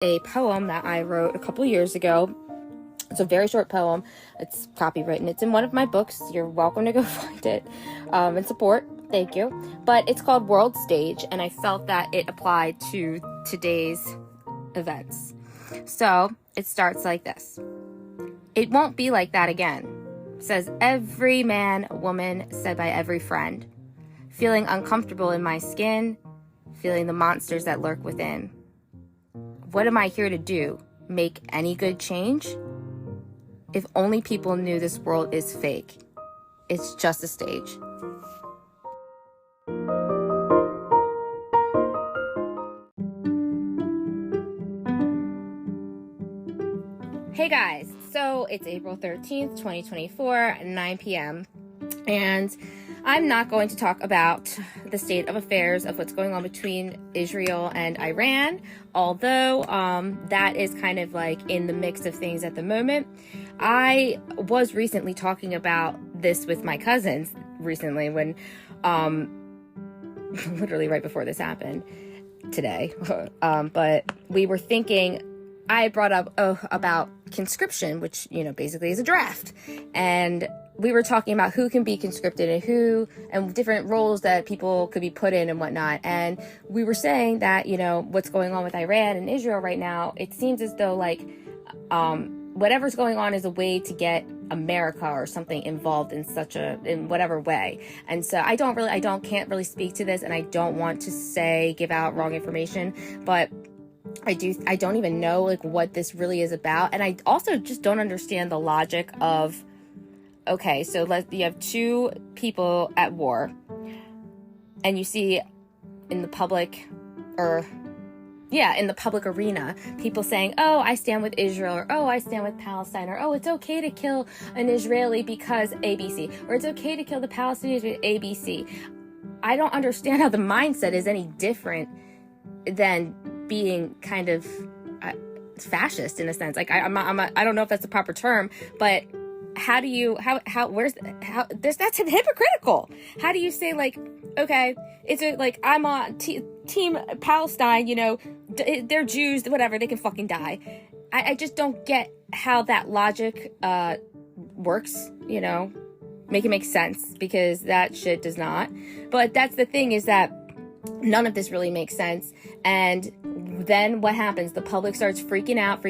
a poem that I wrote a couple years ago. It's a very short poem. It's copywritten. It's in one of my books. You're welcome to go find it and support. Thank you. But it's called World Stage, and I felt that it applied to today's events. So it starts like this. It won't be like that again, says every man, woman, said by every friend. Feeling uncomfortable in my skin, feeling the monsters that lurk within. What am I here to do? Make any good change? If only people knew this world is fake. It's just a stage. Hey guys, so it's April 13th, 2024, 9 p.m. And I'm not going to talk about the state of affairs of what's going on between Israel and Iran, although that is kind of like in the mix of things at the moment. I was recently talking about this with my cousins recently when, literally right before this happened today, but we were thinking, I brought up about conscription, which, basically is a draft. And we were talking about who can be conscripted and different roles that people could be put in and whatnot. And we were saying that, what's going on with Iran and Israel right now, it seems as though whatever's going on is a way to get America or something involved in whatever way. And so can't really speak to this, and I don't want to give out wrong information, but I don't even know what this really is about. And I also just don't understand the logic of, okay, so you have two people at war, and you see in the public arena, people saying, oh, I stand with Israel, or oh, I stand with Palestine, or oh, it's okay to kill an Israeli because ABC, or it's okay to kill the Palestinians with ABC. I don't understand how the mindset is any different than being kind of fascist in a sense. I don't know if that's the proper term, but that's hypocritical. How do you say okay, it's I'm on team Palestine, they're Jews, whatever, they can fucking die. I just don't get how that logic works, make it make sense, because that shit does not. But that's the thing, is that none of this really makes sense. And then what happens? The public starts freaking out.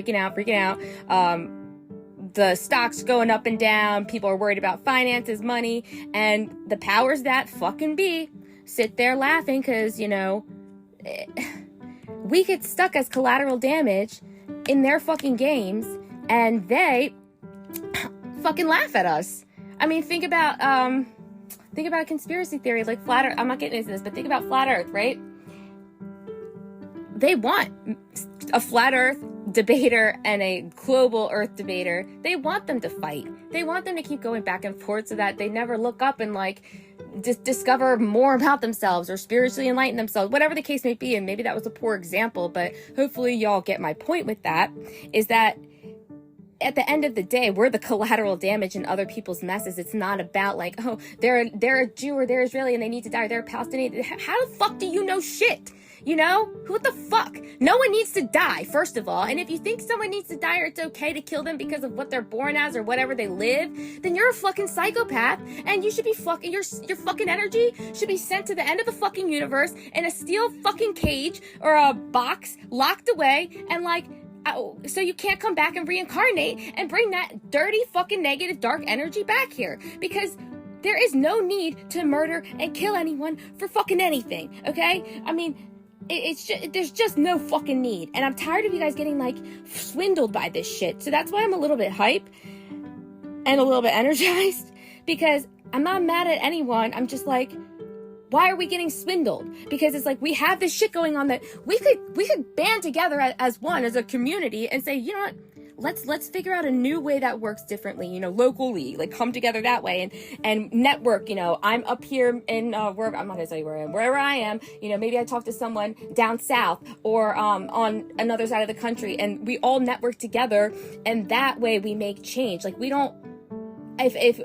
The stocks going up and down. People are worried about finances, money, and the powers that fucking be sit there laughing because, we get stuck as collateral damage in their fucking games, and they fucking laugh at us. I mean, think about a conspiracy theory like flat Earth. I'm not getting into this, but think about flat Earth, right? They want a flat Earth debater and a global Earth debater. They want them to fight. They want them to keep going back and forth so that they never look up and discover more about themselves or spiritually enlighten themselves, whatever the case may be. And maybe that was a poor example, but hopefully y'all get my point with that, is that at the end of the day, we're the collateral damage in other people's messes. It's not about oh, they're a Jew or they're Israeli and they need to die, or they're Palestinian. How the fuck do you know shit? What the fuck? No one needs to die, first of all. And if you think someone needs to die or it's okay to kill them because of what they're born as or whatever they live, then you're a fucking psychopath, and you should be fucking, your fucking energy should be sent to the end of the fucking universe in a steel fucking cage or a box locked away, and so you can't come back and reincarnate and bring that dirty fucking negative dark energy back here, because there is no need to murder and kill anyone for fucking anything, okay? I mean, there's just no fucking need. And I'm tired of you guys getting swindled by this shit. So that's why I'm a little bit hype and a little bit energized, because I'm not mad at anyone. I'm just why are we getting swindled? Because it's we have this shit going on that we could band together as one, as a community, and say, you know what? Let's figure out a new way that works differently, locally, come together that way and network. I'm up here in where, I'm not gonna tell you where I am, wherever I am, maybe I talk to someone down south or on another side of the country, and we all network together, and that way we make change. We don't, if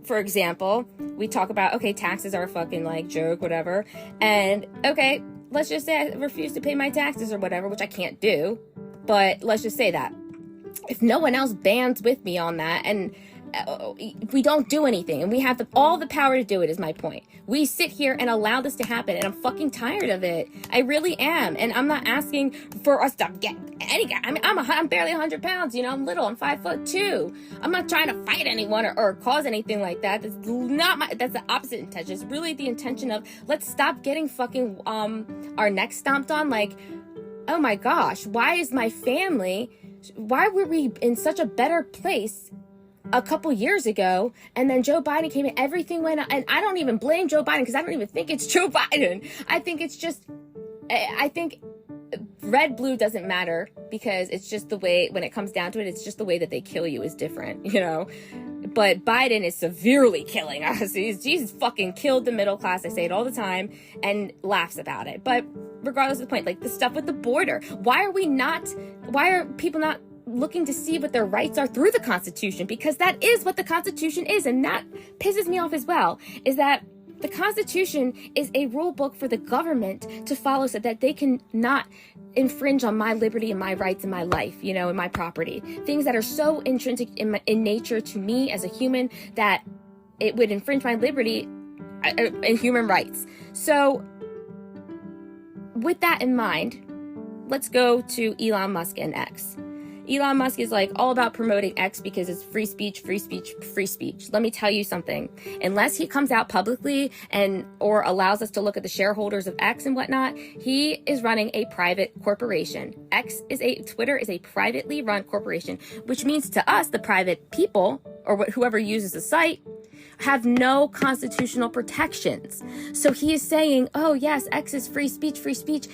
for example, we talk about, okay, taxes are a fucking joke, whatever, and okay, let's just say I refuse to pay my taxes or whatever, which I can't do. But let's just say that if no one else bands with me on that, and we don't do anything, and we have all the power to do it, is my point. We sit here and allow this to happen, and I'm fucking tired of it. I really am. And I'm not asking for us to get any guy. I mean, I'm barely 100 pounds, you know, I'm little, I'm 5'2". I'm not trying to fight anyone or cause anything like that. That's the opposite intention. It's really the intention of, let's stop getting fucking our necks stomped on. Like, oh my gosh, why were we in such a better place a couple years ago, and then Joe Biden came in, everything went up, and I don't even blame Joe Biden, because I don't even think it's Joe Biden. I think red, blue doesn't matter, because it's just the way, when it comes down to it, it's just the way that they kill you is different, you know? But Biden is severely killing us. He's fucking killed the middle class. I say it all the time and laughs about it. But regardless of the point, like the stuff with the border, why are people not looking to see what their rights are through the Constitution? Because that is what the Constitution is, and that pisses me off as well, is that the Constitution is a rule book for the government to follow so that they can not infringe on my liberty and my rights and my life, you know, and my property. Things that are so intrinsic in nature to me as a human that it would infringe my liberty and human rights. So with that in mind, let's go to Elon Musk and X. Elon Musk is like all about promoting X because it's free speech, free speech, free speech. Let me tell you something. Unless he comes out publicly or allows us to look at the shareholders of X and whatnot, he is running a private corporation. Twitter is a privately run corporation, which means to us, the private people, or whoever uses the site, have no constitutional protections. So he is saying, oh yes, X is free speech, free speech.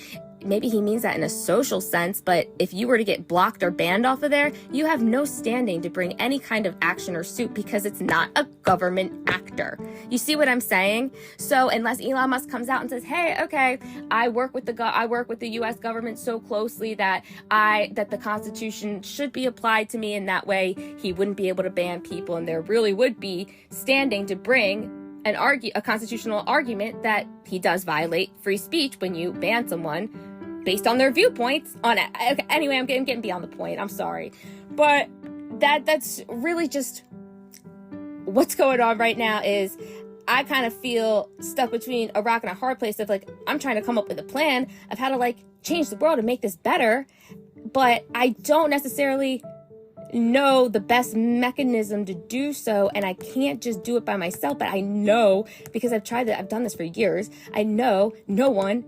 Maybe he means that in a social sense, but if you were to get blocked or banned off of there, you have no standing to bring any kind of action or suit because it's not a government actor. You see what I'm saying? So unless Elon Musk comes out and says, hey, okay, I work with the US government so closely that the Constitution should be applied to me, and that way he wouldn't be able to ban people, and there really would be standing to bring a constitutional argument that he does violate free speech when you ban someone based on their viewpoints on it. Okay, anyway, I'm getting beyond the point. I'm sorry. But that's really just what's going on right now. Is I kind of feel stuck between a rock and a hard place of like, I'm trying to come up with a plan of how to like change the world and make this better, but I don't necessarily know the best mechanism to do so, and I can't just do it by myself. But I know, because I've done this for years, I know no one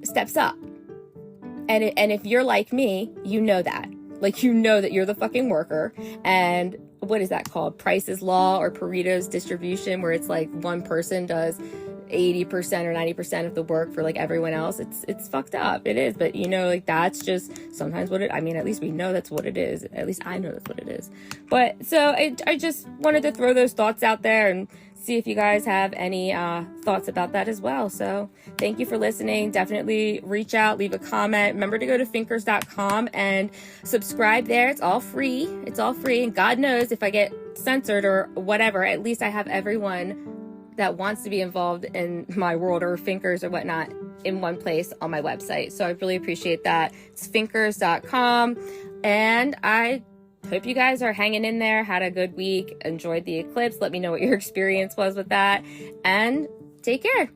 steps up. And if you're like me, you know that. Like, you know that you're the fucking worker. And what is that called? Price's Law or Pareto's distribution, where it's like one person does 80% or 90% of the work for like everyone else. It's fucked up. It is. But you know, like that's just sometimes at least we know that's what it is. At least I know that's what it is. But so I just wanted to throw those thoughts out there and see if you guys have any thoughts about that as well. So thank you for listening. Definitely reach out, leave a comment. Remember to go to finkers.com and subscribe there. It's all free. And God knows if I get censored or whatever, at least I have everyone that wants to be involved in my world or Finkers or whatnot in one place on my website. So I really appreciate that. It's finkers.com. And I hope you guys are hanging in there, had a good week, enjoyed the eclipse. Let me know what your experience was with that, and take care.